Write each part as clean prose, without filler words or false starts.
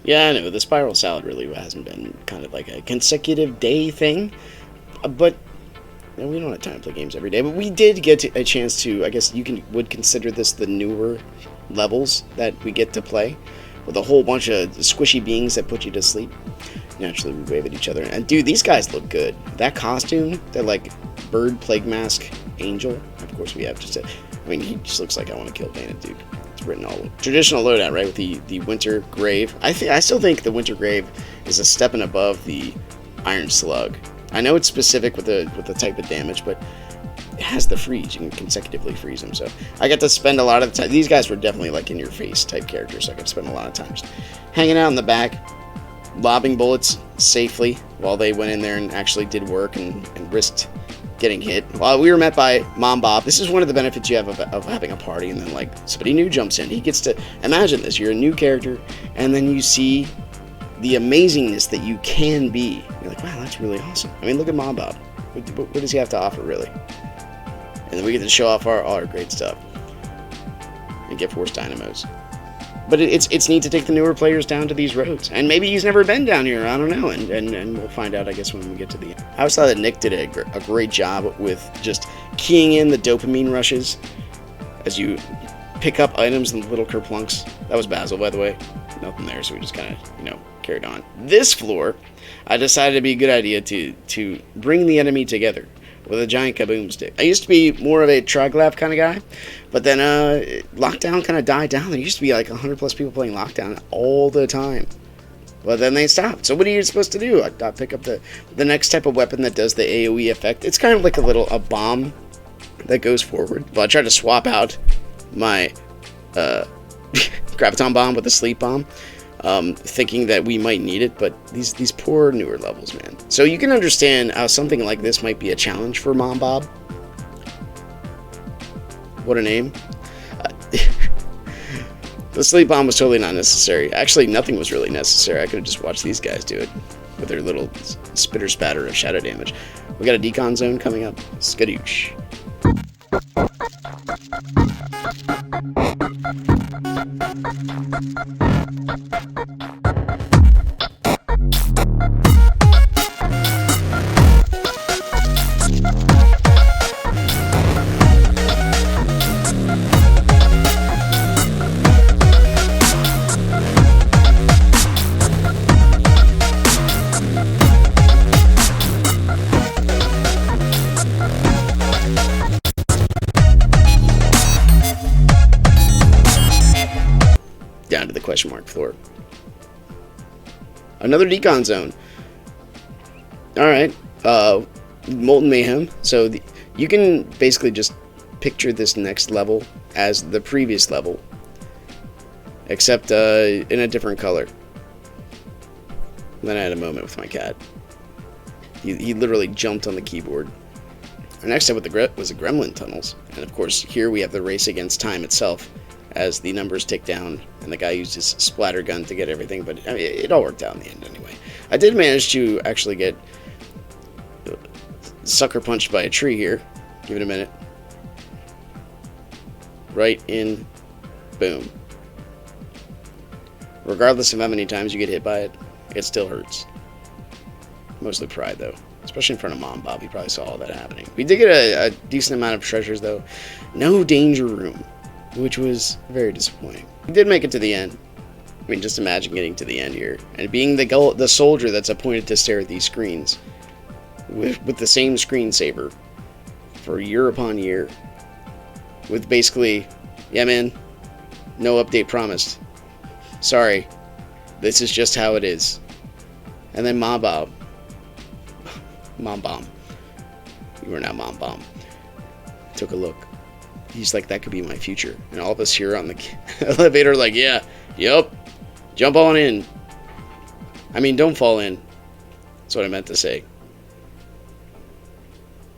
Yeah, I know, the spiral salad really hasn't been kind of like a consecutive day thing, but we don't have time to play games every day. But we did get a chance to, I guess you would consider this the newer levels that we get to play, with a whole bunch of squishy beings that put you to sleep. Naturally, we wave at each other. And dude, these guys look good. That costume, that like bird plague mask angel. Of course, we have just a. I mean, he just looks like I want to kill Bandit, dude. It's written all over. Traditional loadout, right? With the Winter Grave. I still think the Winter Grave is a step and above the Iron Slug. I know it's specific with the type of damage, but it has the freeze. You can consecutively freeze them. So I got to spend a lot of the time. These guys were definitely like in your face type characters. So I got to spend a lot of time just hanging out in the back, lobbing bullets safely while they went in there and actually did work and risked getting hit. While we were met by Mom Bob. This is one of the benefits you have of having a party, and then like somebody new jumps in. He gets to imagine this. You're a new character, and then you see the amazingness that you can be. You're like, wow, that's really awesome. I mean, look at Mom Bob. What does he have to offer, really? And then we get to show off all our great stuff and get Force Dynamos. But it's neat to take the newer players down to these roads. And maybe he's never been down here, I don't know, and we'll find out, I guess, when we get to the end. I always thought that Nick did a great job with just keying in the dopamine rushes as you pick up items in the little kerplunks. That was Basil, by the way. Nothing there, so we just kind of, carried on. This floor, I decided it'd be a good idea to bring the enemy together with a giant kaboom stick. I used to be more of a Triglav kind of guy, but then Lockdown kind of died down. There used to be like 100 plus people playing Lockdown all the time. But then they stopped. So what are you supposed to do? I pick up the next type of weapon that does the AoE effect. It's kind of like a bomb that goes forward. But I tried to swap out my graviton bomb with a sleep bomb, thinking that we might need it, but these poor newer levels, man. So you can understand how something like this might be a challenge for Mom Bob. What a name. The sleep bomb was totally not necessary. Actually, nothing was really necessary. I could have just watched these guys do it with their little spitter spatter of shadow damage. We got a decon zone coming up. Skadoosh. Down to the question mark floor. Another decon zone. Alright. Molten Mayhem. So you can basically just picture this next level as the previous level, except in a different color. Then I had a moment with my cat. He literally jumped on the keyboard. Our next step was the Gremlin tunnels. And of course, here we have the race against time itself, as the numbers tick down, and the guy used his splatter gun to get everything, but I mean, it all worked out in the end anyway. I did manage to actually get sucker punched by a tree here. Give it a minute. Right in. Boom. Regardless of how many times you get hit by it, it still hurts. Mostly pride, though. Especially in front of Mom Bob. He probably saw all that happening. We did get a decent amount of treasures, though. No danger room, which was very disappointing. We did make it to the end. I mean, just imagine getting to the end here and being the soldier that's appointed to stare at these screens with the same screensaver for year upon year, with basically, yeah, man, no update promised. Sorry, this is just how it is. And then Mom Bomb. You are now Mom Bomb. Took a look. He's like, that could be my future. And all of us here on the elevator are like, yeah, yep, jump on in. I mean, don't fall in. That's what I meant to say.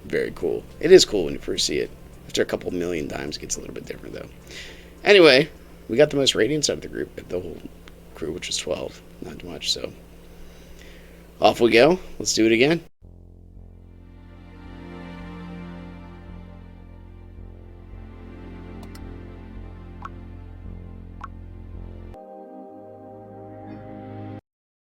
Very cool. It is cool when you first see it. After a couple million times, it gets a little bit different, though. Anyway, we got the most radiance out of the group, the whole crew, which was 12. Not too much, so. Off we go. Let's do it again.